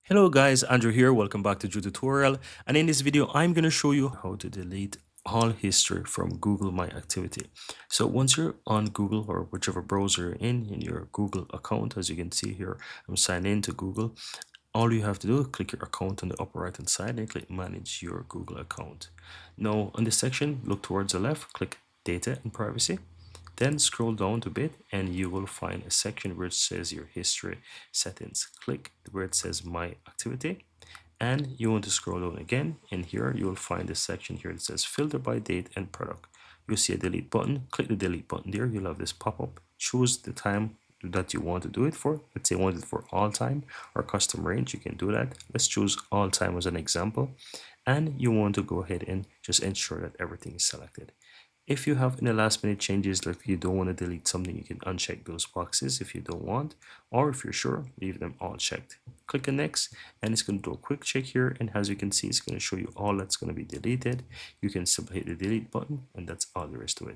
Hello guys, Andrew here. Welcome back to Drew Tutorial. And in this video, I'm going to show you how to delete all history from Google My Activity. So once you're on Google or whichever browser you're in your Google account, as you can see here, I'm signed in to Google. All you have to do is click your account on the upper right hand side and click manage your Google account. Now on this section, look towards the left, click data and privacy. Then scroll down a bit and you will find a section where it says your history settings. Click where it says my activity and you want to scroll down again, and here you will find a section here that says filter by date and product. You'll see a delete button. Click the delete button there. You'll have this pop up. Choose the time that you want to do it for. Let's say you want it for all time or custom range. You can do that. Let's choose all time as an example, and you want to go ahead and just ensure that everything is selected. If you have any last minute changes, like you don't want to delete something, you can uncheck those boxes if you don't want, or if you're sure, leave them all checked. Click on next, and it's going to do a quick check here, and as you can see, it's going to show you all that's going to be deleted. You can simply hit the delete button, and that's all there is to it.